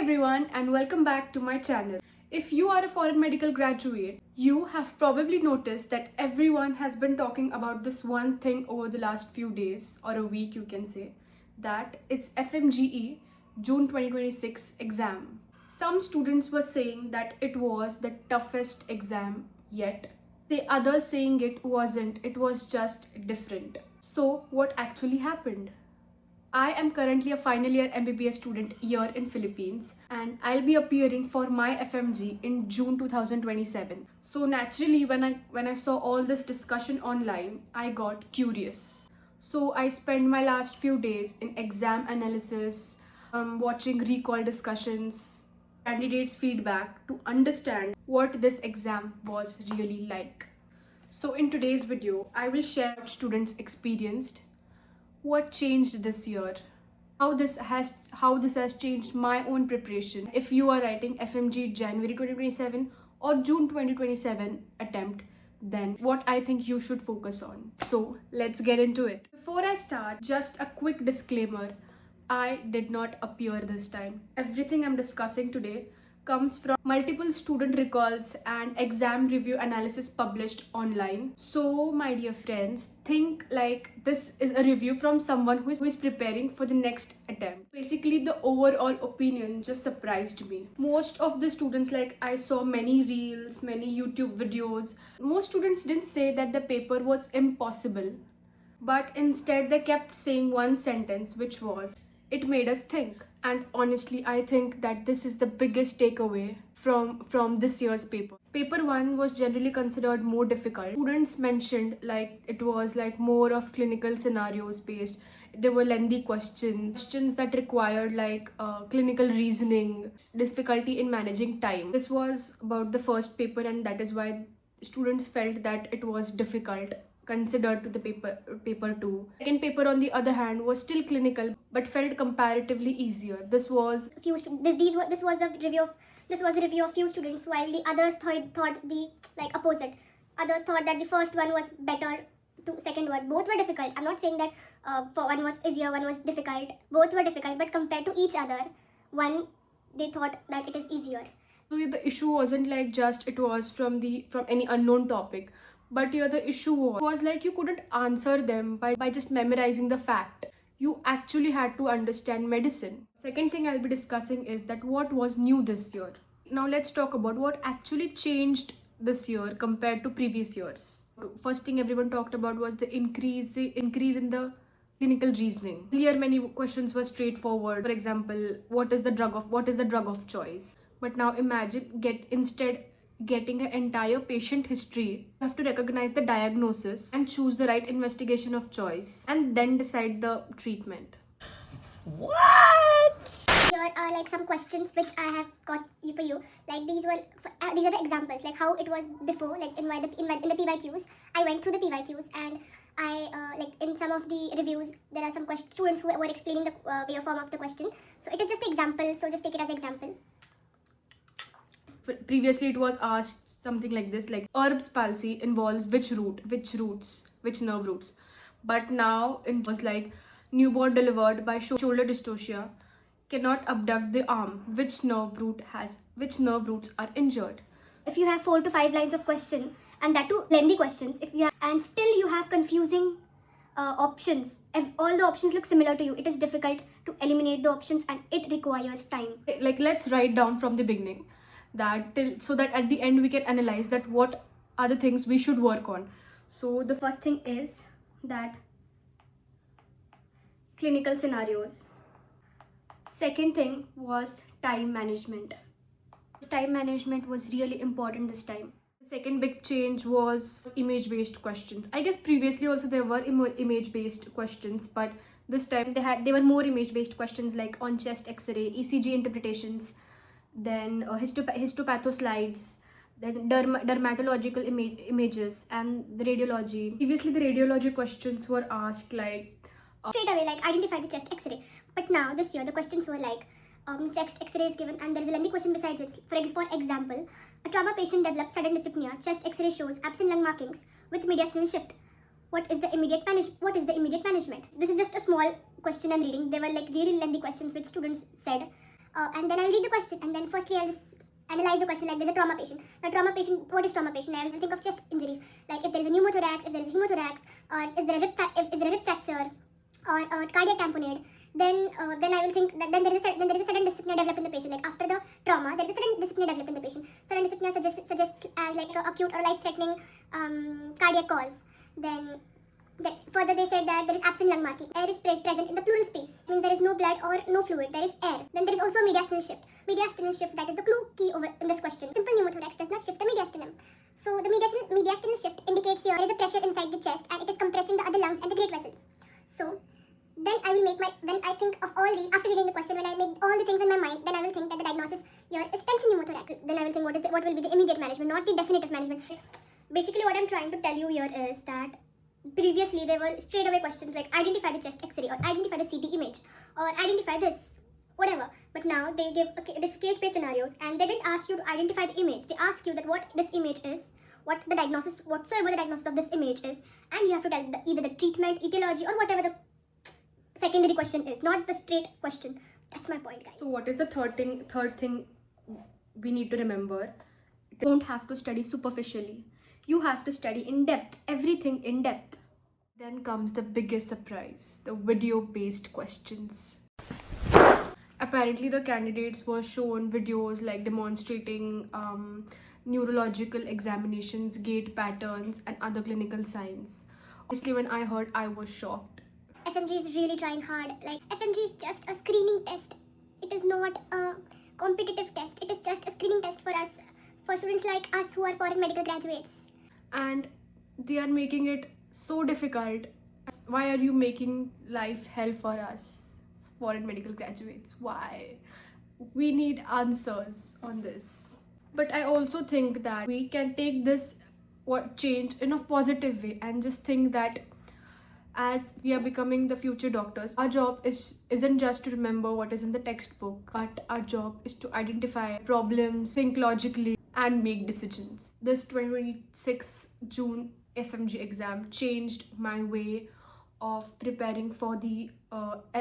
everyone and welcome back to my channel. If you are a foreign medical graduate, you have probably noticed that everyone has been talking about this one thing over the last few days or a week, you can say, that it's FMGE June 2026 exam. Some students were saying that it was the toughest exam yet. The others saying it wasn't, it was just different. So what actually happened? I am currently a final year MBBS student here in Philippines and I'll be appearing for my FMG in June 2027. So naturally when I saw all this discussion online, I got curious. So I spent my last few days in exam analysis, watching recall discussions, candidates' feedback to understand what this exam was really like. So in today's video, I will share what students experienced, what changed this year, how this has changed my own preparation if you are writing FMG January 2027 or June 2027 attempt, then what I think you should focus on. So let's get into it. Before I start, just a quick disclaimer. I did not appear this time. Everything I'm discussing today comes from multiple student recalls and exam review analysis published online. So my dear friends, think like this is a review from someone who is preparing for the next attempt. Basically, the overall opinion just surprised me. Most of the students, like I saw many reels, many YouTube videos, most students didn't say that the paper was impossible, but instead they kept saying one sentence, which was, "It made us think." And honestly, I think that this is the biggest takeaway from this year's paper. Paper 1 was generally considered more difficult. Students mentioned like it was like more of clinical scenarios based. There were lengthy questions that required like clinical reasoning, difficulty in managing time. This was about the first paper, and that is why students felt that it was difficult considered to the paper 2. Second paper, on the other hand, was still clinical but felt comparatively easier. This was the review of few students, while the others thought the like opposite. Others thought that the first one was better to second one. Both were difficult. I'm not saying that for one was easier, one was difficult. Both were difficult, but compared to each other, one they thought that it is easier. So the issue wasn't like just it was from any unknown topic, but here the issue was like you couldn't answer them by just memorizing the fact. You actually had to understand medicine. Second thing I'll be discussing is that what was new this year. Now let's talk about what actually changed this year compared to previous years. First thing everyone talked about was the increase in the clinical reasoning. Here many questions were straightforward. For example, what is the drug of choice? But now imagine getting an entire patient history. You have to recognize the diagnosis and choose the right investigation of choice and then decide the treatment. What? Here are like some questions which I have got for you. Like these are the examples, like how it was before. Like in the PYQs, I went through the PYQs, and I like in some of the reviews there are some students who were explaining the way or form of the question. So it is just example. So just take it as example. Previously it was asked something like this, like Erb's palsy involves which nerve roots. But now it was like newborn delivered by shoulder dystocia cannot abduct the arm. Which nerve roots are injured? If you have 4 to 5 lines of question, and that too lengthy questions, and still you have confusing options, if all the options look similar to you, it is difficult to eliminate the options and it requires time. Like let's write down from the beginning so that at the end we can analyze that what are the things we should work on. So the first thing is that clinical scenarios. Second thing was time management. Time management was really important this time. The second big change was image-based questions. I guess previously also there were image-based questions, but this time they were more image-based questions, like on chest X-ray, ECG interpretations, then histopatho slides, then dermatological images, and the radiology. Previously the radiology questions were asked like straight away, like identify the chest X-ray. But now this year the questions were like chest X-ray is given and there is a lengthy question besides it. For example, a trauma patient develops sudden dyspnea. Chest X-ray shows absent lung markings with mediastinal shift. What is the immediate management? This is just a small question I'm reading. There were like really lengthy questions which students said and then I'll read the question, and then firstly I'll just analyze the question. Like there's a trauma patient. Now trauma patient, what is trauma patient? I will think of chest injuries, like if there is a pneumothorax, if there is a hemothorax, or is there a rib fracture, or a cardiac tamponade. Then I will think that then there is a sudden dyspnea develop in the patient. Like after the trauma, there is a sudden dyspnea develop in the patient. Sudden dyspnea suggests as like a acute or life-threatening cardiac cause. Then further they said that there is absent lung marking. Air is present in the pleural space. It means there is no blood or no fluid. There is air. Then there is also a mediastinal shift. Mediastinal shift, that is the clue key over in this question. Simple pneumothorax does not shift the mediastinum. So the mediastinal shift indicates here there is a pressure inside the chest and it is compressing the other lungs and the great vessels. So then I will make when I think of all these, after reading the question, when I make all the things in my mind, then I will think that the diagnosis here is tension pneumothorax. Then I will think what will be the immediate management, not the definitive management. Basically what I'm trying to tell you here is that previously there were straight away questions like identify the chest x-ray or identify the CT image or identify this, whatever. But now they give case-based scenarios and they didn't ask you to identify the image. They ask you that what this image is, what the diagnosis, whatsoever the diagnosis of this image is, and you have to tell either the treatment, etiology, or whatever the secondary question is, not the straight question. That's my point, guys. So what is the third thing we need to remember? You don't have to study superficially. You have to study in depth, everything in depth. Then comes the biggest surprise, the video-based questions. Apparently the candidates were shown videos like demonstrating neurological examinations, gait patterns, and other clinical signs. Honestly, when I heard, I was shocked. FMG is really trying hard. Like FMG is just a screening test. It is not a competitive test. It is just a screening test for us, for students like us who are foreign medical graduates. And they are making it so difficult. Why are you making life hell for us, foreign medical graduates? Why? We need answers on this. But I also think that we can take this change in a positive way and just think that as we are becoming the future doctors, our job isn't just to remember what is in the textbook, but our job is to identify problems, think logically, and make decisions. This 2026 June FMG exam changed my way of preparing for the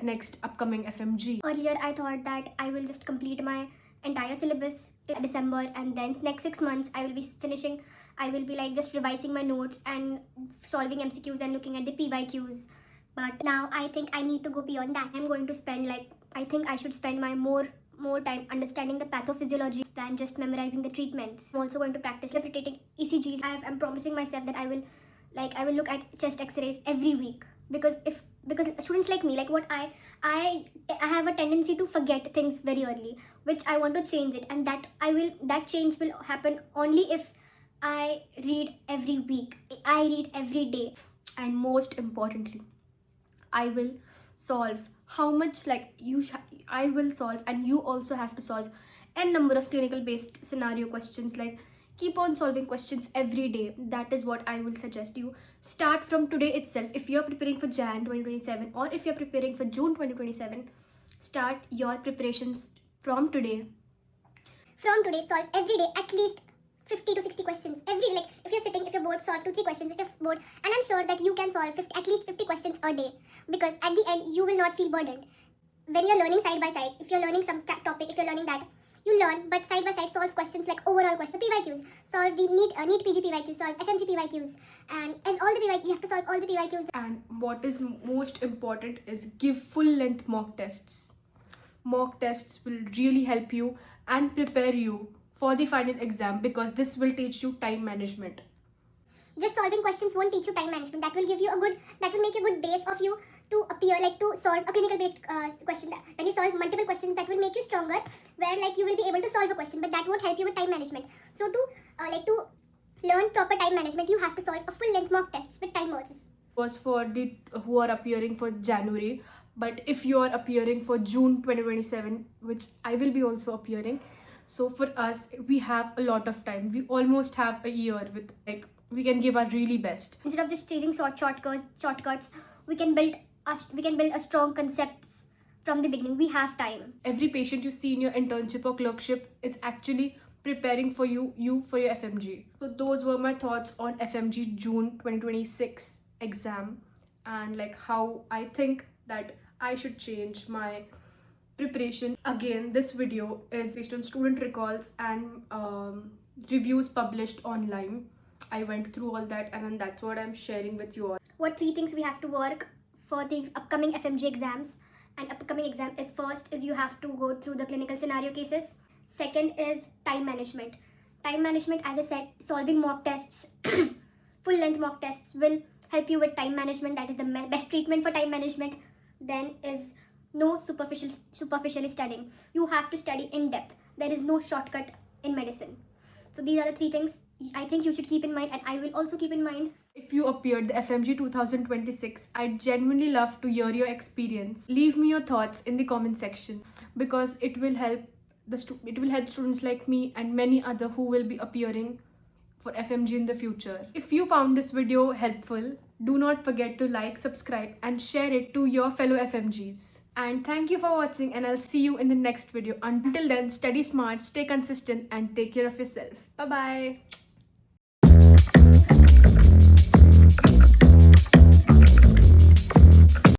next upcoming FMG. Earlier, I thought that I will just complete my entire syllabus till December, and then next 6 months I will be finishing. I will be like just revising my notes and solving MCQs and looking at the PYQs. But now I think I need to go beyond that. I'm going to spend I think I should spend my more time understanding the pathophysiology than just memorizing the treatments. I'm also going to practice interpreting ECGs. I'm promising myself that I will look at chest x-rays every week, because students like me, like what I have a tendency to forget things very early, which I want to change it, and that change will happen only if I read every week, I read every day. And most importantly, I will solve how much I will solve, and you also have to solve n number of clinical based scenario questions. Like keep on solving questions every day. That is what I will suggest you. Start from today itself. If you're preparing for Jan 2027 or if you're preparing for June 2027, start your preparations from today. From today, solve every day at least 50 to 60 questions every day. Like if you're bored, solve 2-3 questions if you're bored, and I'm sure that you can solve at least 50 questions a day, because at the end you will not feel burdened. When you're learning side by side, if you're learning some topic, if you're learning that, you learn, but side by side solve questions like overall questions, PYQs, solve the NEET PG PYQs, solve FMG PYQs, and all the PYQs, you have to solve all the PYQs. And what is most important is give full length mock tests. Mock tests will really help you and prepare you for the final exam, because this will teach you time management. Just solving questions won't teach you time management. That will make a good base of you to appear, to solve a clinical based question. When you solve multiple questions, that will make you stronger, where you will be able to solve a question, but that won't help you with time management. So to learn proper time management, you have to solve a full length mock tests with timers. Was for the who are appearing for January, but if you are appearing for June 2027, which I will be also appearing, so for us we have a lot of time. We almost have a year with we can give our really best. Instead of just chasing shortcuts, we can build a strong concepts from the beginning. We have time. Every patient you see in your internship or clerkship is actually preparing for you for your FMG. So those were my thoughts on FMG June 2026 exam, and how I think that I should change my preparation. Again, this video is based on student recalls and reviews published online. I went through all that, and then that's what I'm sharing with you all. What 3 things we have to work for the upcoming FMG exams? And upcoming exam is, first is you have to go through the clinical scenario cases. Second is time management. Time management, as I said, solving mock tests, full length mock tests will help you with time management. That is the best treatment for time management. Then is no superficially studying. You have to study in depth. There is no shortcut in medicine. So these are the 3 things I think you should keep in mind, and I will also keep in mind. If you appeared the FMG 2026, I'd genuinely love to hear your experience. Leave me your thoughts in the comment section, because it will help students like me and many other who will be appearing for FMG in the future. If you found this video helpful, do not forget to like, subscribe and share it to your fellow FMGs. And thank you for watching, and I'll see you in the next video. Until then, study smart, stay consistent and take care of yourself. Bye bye.